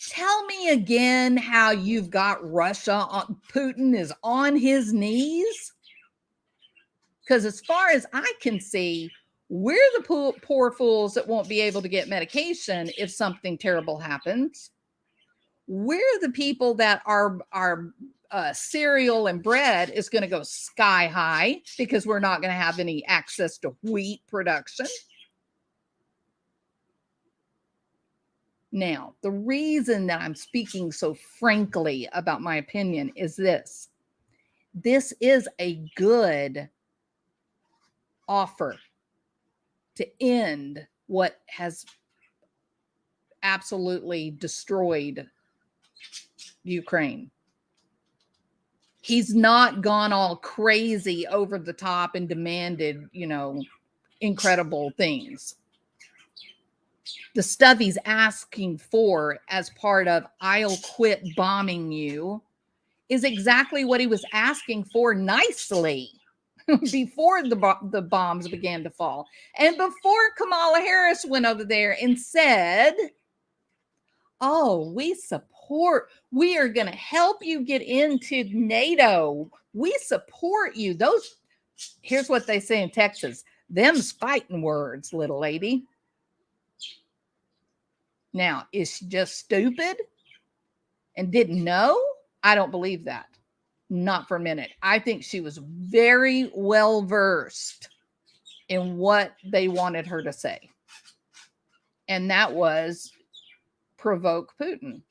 tell me again how you've got Russia on, Putin is on his knees. Because as far as I can see, we're the poor fools that won't be able to get medication if something terrible happens. We're the people that our cereal and bread is going to go sky high because we're not going to have any access to wheat production. Now, the reason that I'm speaking so frankly about my opinion is this. This is a good offer to end what has absolutely destroyed Ukraine. He's not gone all crazy over the top and demanded, incredible things. The stuff he's asking for as part of I'll quit bombing you is exactly what he was asking for nicely before the bombs began to fall. And before Kamala Harris went over there and said, oh, we are going to help you get into NATO. We support you. Here's what they say in Texas. Them's fighting words, little lady. Now, is she just stupid and didn't know? I don't believe that. Not for a minute. I think she was very well versed in what they wanted her to say. And that was provoke Putin.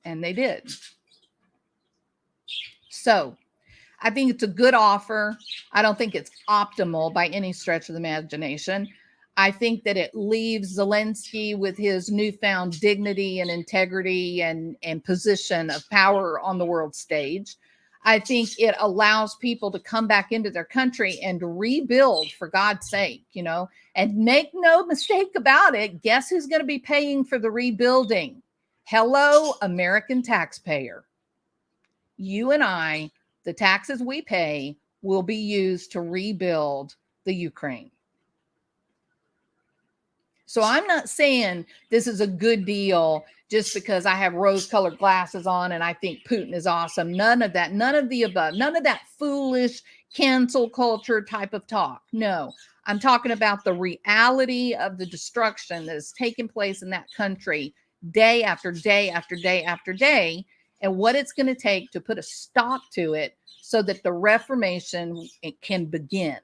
And they did. So I think it's a good offer. I don't think it's optimal by any stretch of the imagination. I think that it leaves Zelensky with his newfound dignity and integrity and position of power on the world stage. I think it allows people to come back into their country and rebuild, for God's sake, you know, and make no mistake about it. Guess who's going to be paying for the rebuilding? Hello, American taxpayer. You and I, the taxes we pay will be used to rebuild the Ukraine. So I'm not saying this is a good deal just because I have rose-colored glasses on and I think Putin is awesome. None of that, none of the above, none of that foolish cancel culture type of talk. No, I'm talking about the reality of the destruction that is taking place in that country day after day after day after day, and what it's going to take to put a stop to it so that the reformation can begin.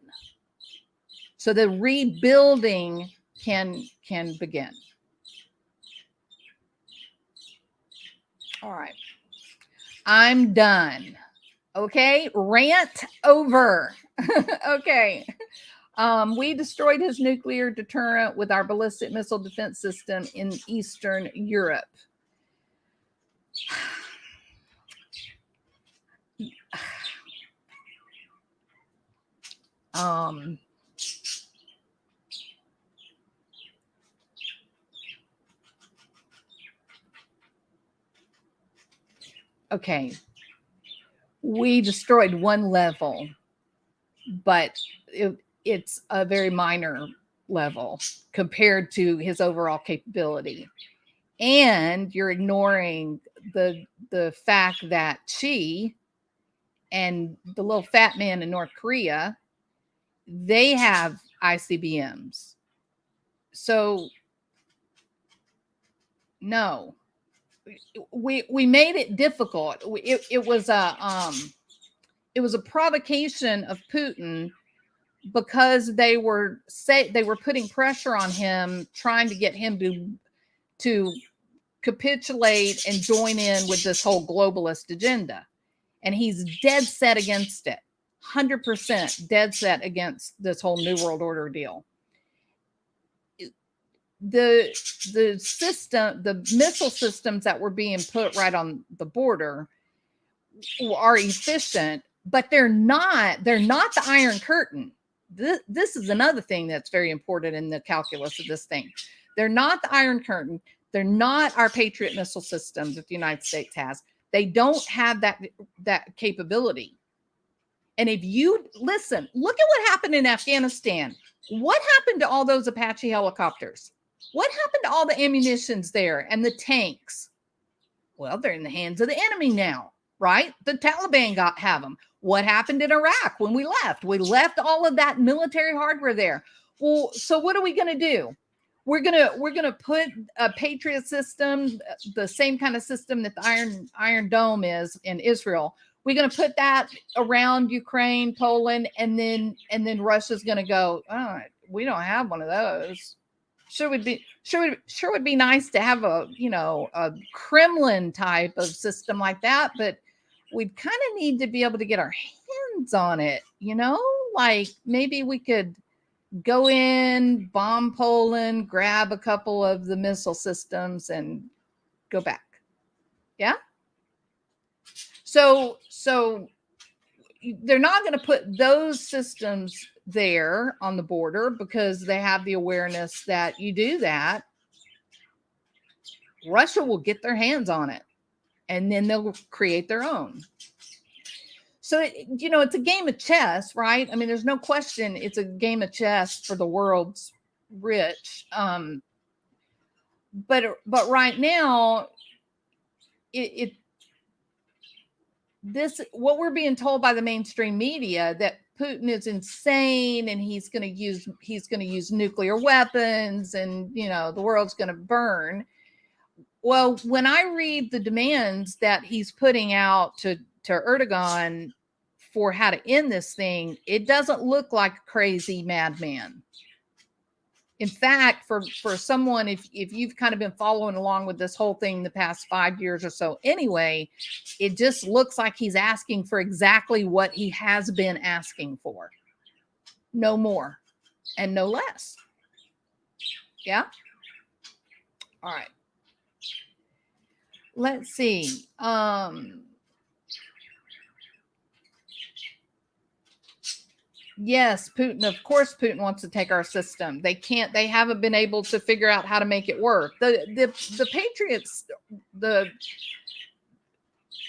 So the rebuilding can begin. All right. I'm done. Okay. Rant over. Okay. We destroyed his nuclear deterrent with our ballistic missile defense system in Eastern Europe. Okay. We destroyed one level, but it's a very minor level compared to his overall capability. And you're ignoring the fact that Xi and the little fat man in North Korea, they have ICBMs. So no, we made it difficult. It was a provocation of Putin because they were putting pressure on him, trying to get him to capitulate and join in with this whole globalist agenda. And he's dead set against it. 100% dead set against this whole New World Order deal. The system, the missile systems that were being put right on the border are efficient, but they're not the Iron Curtain. This is another thing that's very important in the calculus of this thing. They're not the Iron Curtain. They're not our Patriot missile systems that the United States has. They don't have that capability. And if you listen, look at what happened in Afghanistan. What happened to all those Apache helicopters? What happened to all the ammunitions there and the tanks? Well, they're in the hands of the enemy now, right? The Taliban have them. What happened in Iraq when we left? We left all of that military hardware there. Well, so what are we going to do? We're gonna put a Patriot system, the same kind of system that the Iron Dome is in Israel. We're gonna put that around Ukraine, Poland, and then Russia's gonna go, oh, we don't have one of those. Sure would be nice to have a Kremlin type of system like that, but we'd kind of need to be able to get our hands on it, like maybe we could go in, bomb Poland, grab a couple of the missile systems and go back. Yeah. So they're not going to put those systems there on the border because they have the awareness that you do that, Russia will get their hands on it and then they'll create their own. So, it's a game of chess, right? I mean, there's no question it's a game of chess for the world's rich. But right now, what we're being told by the mainstream media that Putin is insane and he's going to use nuclear weapons and the world's going to burn. Well, when I read the demands that he's putting out to Erdogan for how to end this thing, it doesn't look like a crazy madman. In fact, for someone, if you've kind of been following along with this whole thing the past 5 years or so anyway, it just looks like he's asking for exactly what he has been asking for. No more and no less. Yeah. All right. Let's see. Yes, Putin. Of course, Putin wants to take our system. They haven't been able to figure out how to make it work. The Patriots, the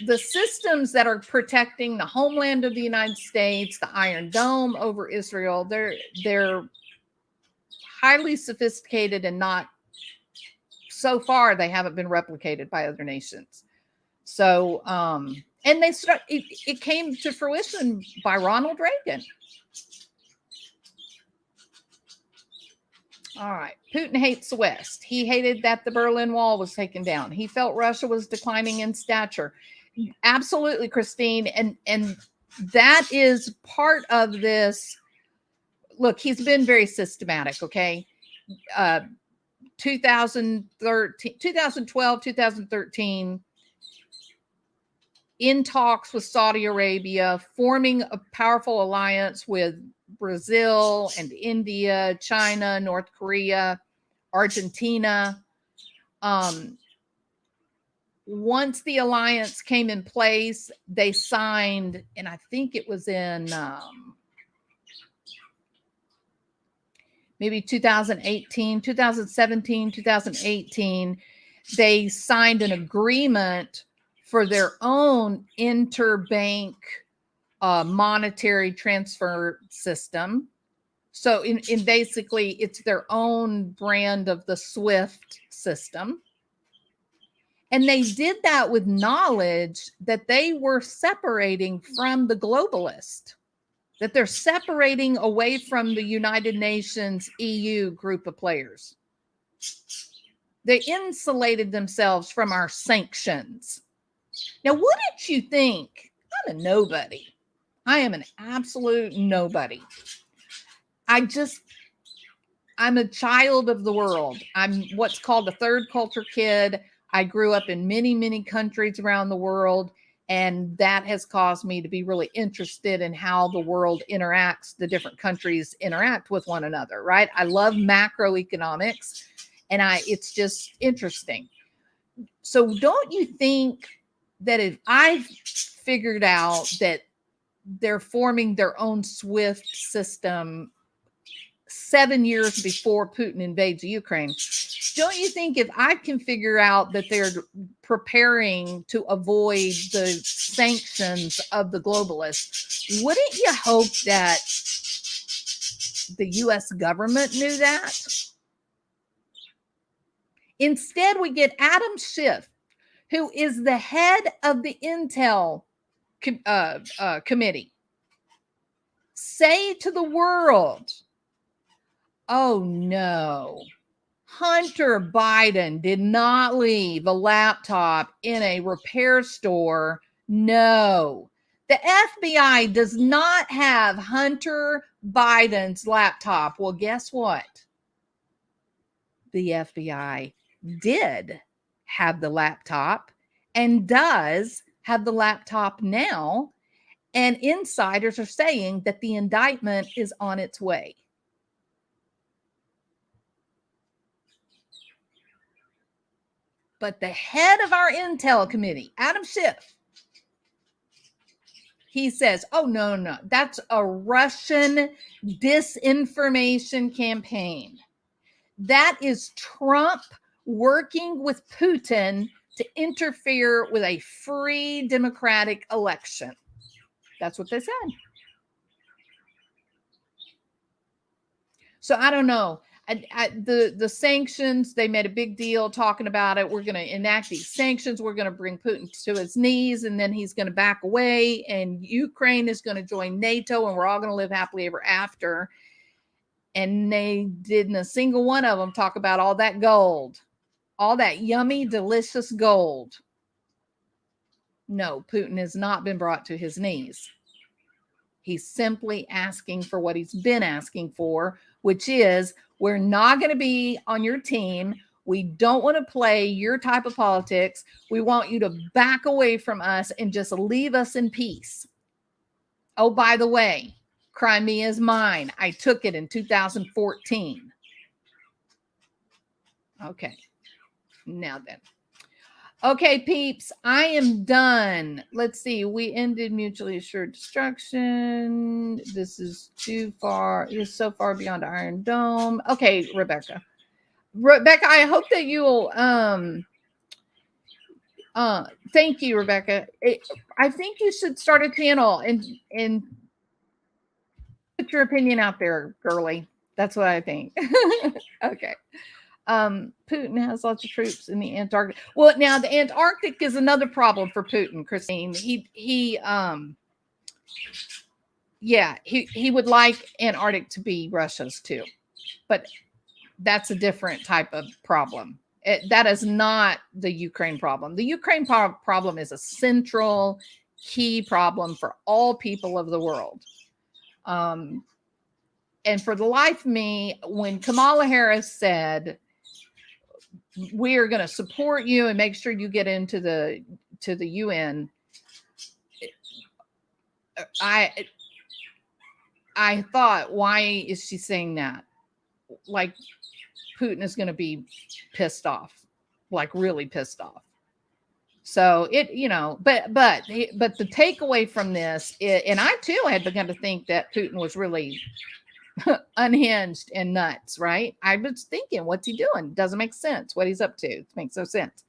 systems that are protecting the homeland of the United States, the Iron Dome over Israel, they're highly sophisticated and not, so far they haven't been replicated by other nations. So and it came to fruition by Ronald Reagan. All right. Putin hates the West. He hated that the Berlin Wall was taken down. He felt Russia was declining in stature. Absolutely, Christine. And that is part of this. Look, he's been very systematic, okay? 2012, 2013, in talks with Saudi Arabia, forming a powerful alliance with Brazil and India, China, North Korea, Argentina. Once the alliance came in place, they signed, and I think it was in maybe 2018, 2017, 2018, they signed an agreement for their own interbank monetary transfer system. So in basically, it's their own brand of the SWIFT system. And they did that with knowledge that they were separating from the globalist, that they're separating away from the United Nations EU group of players. They insulated themselves from our sanctions. Now, wouldn't you think? I'm a nobody. I am an absolute nobody. I'm a child of the world. I'm what's called a third culture kid. I grew up in many, many countries around the world, and that has caused me to be really interested in how the world interacts, the different countries interact with one another, right? I love macroeconomics, and it's just interesting. So don't you think that if I've figured out that they're forming their own SWIFT system 7 years before Putin invades Ukraine, don't you think if I can figure out that they're preparing to avoid the sanctions of the globalists, wouldn't you hope that the U.S. government knew that? Instead, we get Adam Schiff, who is the head of the Intel committee, say to the world, oh no, Hunter Biden did not leave a laptop in a repair store. No, the FBI does not have Hunter Biden's laptop. Well, guess what? The FBI did have the laptop and does have the laptop now. And insiders are saying that the indictment is on its way. But the head of our Intel committee, Adam Schiff, he says, oh, no, that's a Russian disinformation campaign. That is Trump working with Putin to interfere with a free democratic election. That's what they said. So I don't know. The sanctions, they made a big deal talking about it. We're going to enact these sanctions. We're going to bring Putin to his knees, and then he's going to back away, and Ukraine is going to join NATO, and we're all going to live happily ever after. And they didn't a single one of them talk about all that gold, all that yummy, delicious gold. No, Putin has not been brought to his knees. He's simply asking for what he's been asking for, which is, we're not going to be on your team. We don't want to play your type of politics. We want you to back away from us and just leave us in peace. Oh, by the way, Crimea is mine. I took it in 2014. Okay. Now then. Okay, peeps, I am done. Let's see. We ended mutually assured destruction. This is too far. It is so far beyond Iron Dome. Okay, Rebecca. Rebecca, I hope that you will thank you, Rebecca. I think you should start a channel and put your opinion out there, girly. That's what I think. Okay. Putin has lots of troops in the Antarctic. Well, now the Antarctic is another problem for Putin, Christine. He would like Antarctic to be Russia's too, but that's a different type of problem. That is not the Ukraine problem. The Ukraine problem is a central key problem for all people of the world. And for the life of me, when Kamala Harris said, we are going to support you and make sure you get into the UN, I thought, why is she saying that? Like Putin is going to be pissed off, like really pissed off. So it, but the takeaway from this, and I too had begun to think that Putin was really unhinged and nuts, right? I was thinking, what's he doing? Doesn't make sense. What he's up to. It makes no sense.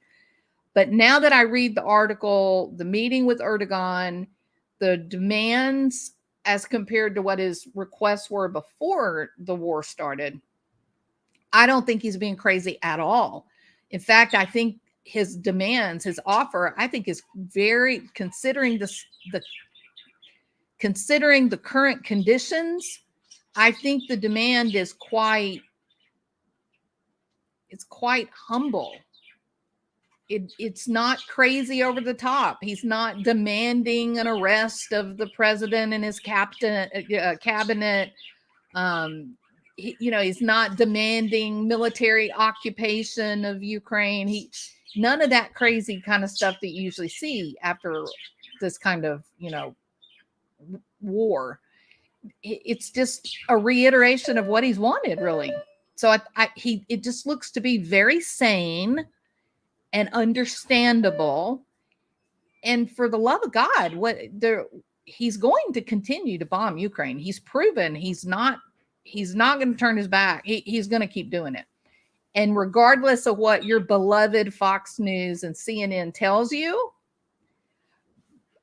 But now that I read the article, the meeting with Erdogan, the demands as compared to what his requests were before the war started, I don't think he's being crazy at all. In fact, I think his demands, his offer, I think is very, considering the current conditions, I think the demand is quite humble. It's not crazy over the top. He's not demanding an arrest of the president and his cabinet. He's not demanding military occupation of Ukraine. None of that crazy kind of stuff that you usually see after this kind of, war. It's just a reiteration of what he's wanted, really. So it just looks to be very sane and understandable. And for the love of God, he's going to continue to bomb Ukraine. He's proven he's not going to turn his back. He's going to keep doing it. And regardless of what your beloved Fox News and CNN tells you,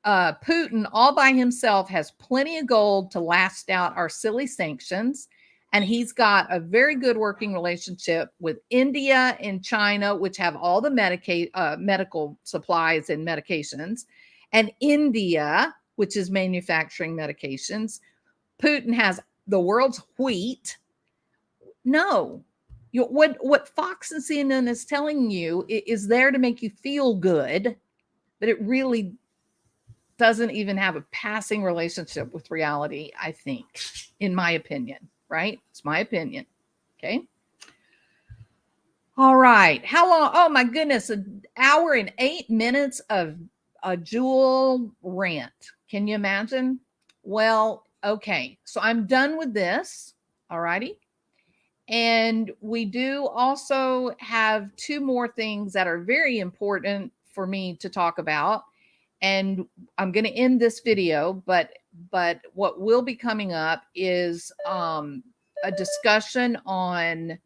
Putin all by himself has plenty of gold to last out our silly sanctions. And he's got a very good working relationship with India and China, which have all the medical supplies and medications, and India, which is manufacturing medications. Putin has the world's wheat. No, what Fox and CNN is telling you is there to make you feel good, but it really doesn't even have a passing relationship with reality, I think, in my opinion, right? It's my opinion. Okay. All right. How long? Oh my goodness. An hour and 8 minutes of a Jewel rant. Can you imagine? Well, okay. So I'm done with this. All righty. And we do also have two more things that are very important for me to talk about. And I'm going to end this video, but what will be coming up is a discussion on,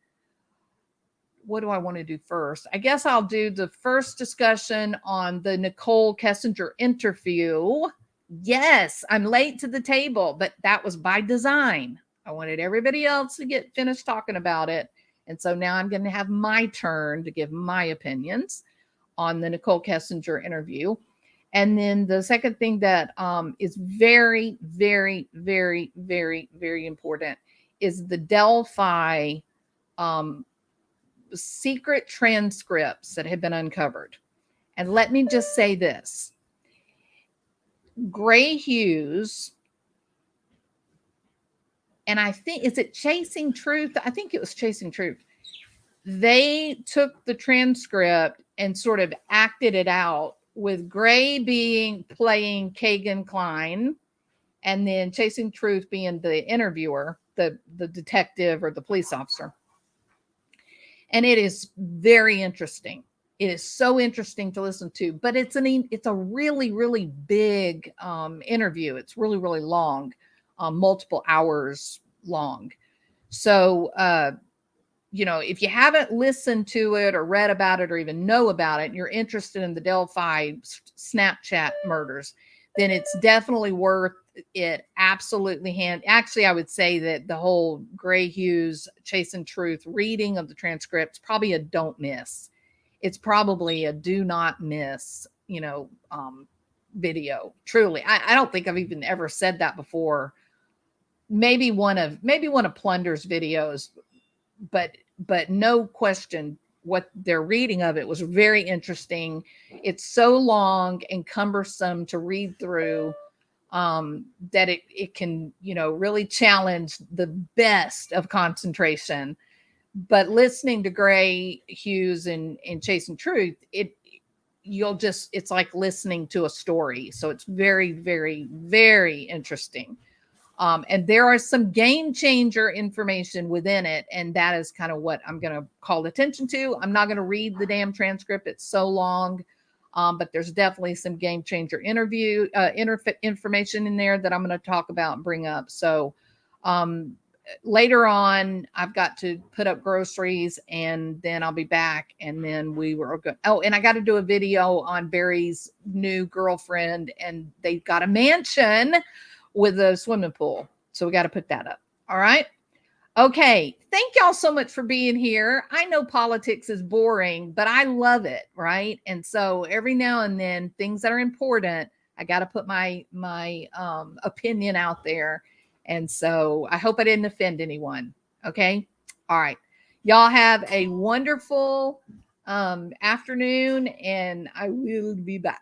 what do I want to do first? I guess I'll do the first discussion on the Nicole Kessinger interview. Yes, I'm late to the table, but that was by design. I wanted everybody else to get finished talking about it. And so now I'm going to have my turn to give my opinions on the Nicole Kessinger interview. And then the second thing that is very, very, very, very, very important is the Delphi secret transcripts that have been uncovered. And let me just say this. Gray Hughes, and I think, is it Chasing Truth? I think it was Chasing Truth. They took the transcript and sort of acted it out, with Gray playing Kagan Klein, and then Chasing Truth being the interviewer, the detective or the police officer. and it is very interesting. It is so interesting to listen to, but it's a really big interview. It's really long, multiple hours long. So if you haven't listened to it or read about it or even know about it, and you're interested in the Delphi Snapchat murders, then it's definitely worth it. Absolutely. Actually, I would say that the whole Gray Hughes Chasing Truth reading of the transcripts, probably a don't miss. It's probably a do not miss, video. Truly. I don't think I've even ever said that before. Maybe one of Plunder's videos, but no question, what they're reading of it was very interesting. It's so long and cumbersome to read through, that it can, really challenge the best of concentration. But listening to Gray Hughes and Chasing Truth, it's like listening to a story. So it's very interesting. And there are some game changer information within it. And that is kind of what I'm going to call attention to. I'm not going to read the damn transcript. It's so long. But there's definitely some game changer information in there that I'm going to talk about and bring up. So later on, I've got to put up groceries and then I'll be back. And then we were good. Oh, and I got to do a video on Barry's new girlfriend, and they've got a mansion with a swimming pool. So we got to put that up. All right. Okay. Thank y'all so much for being here. I know politics is boring, but I love it. Right. And so every now and then, things that are important, I got to put my opinion out there. And so I hope I didn't offend anyone. Okay. All right. Y'all have a wonderful afternoon, and I will be back.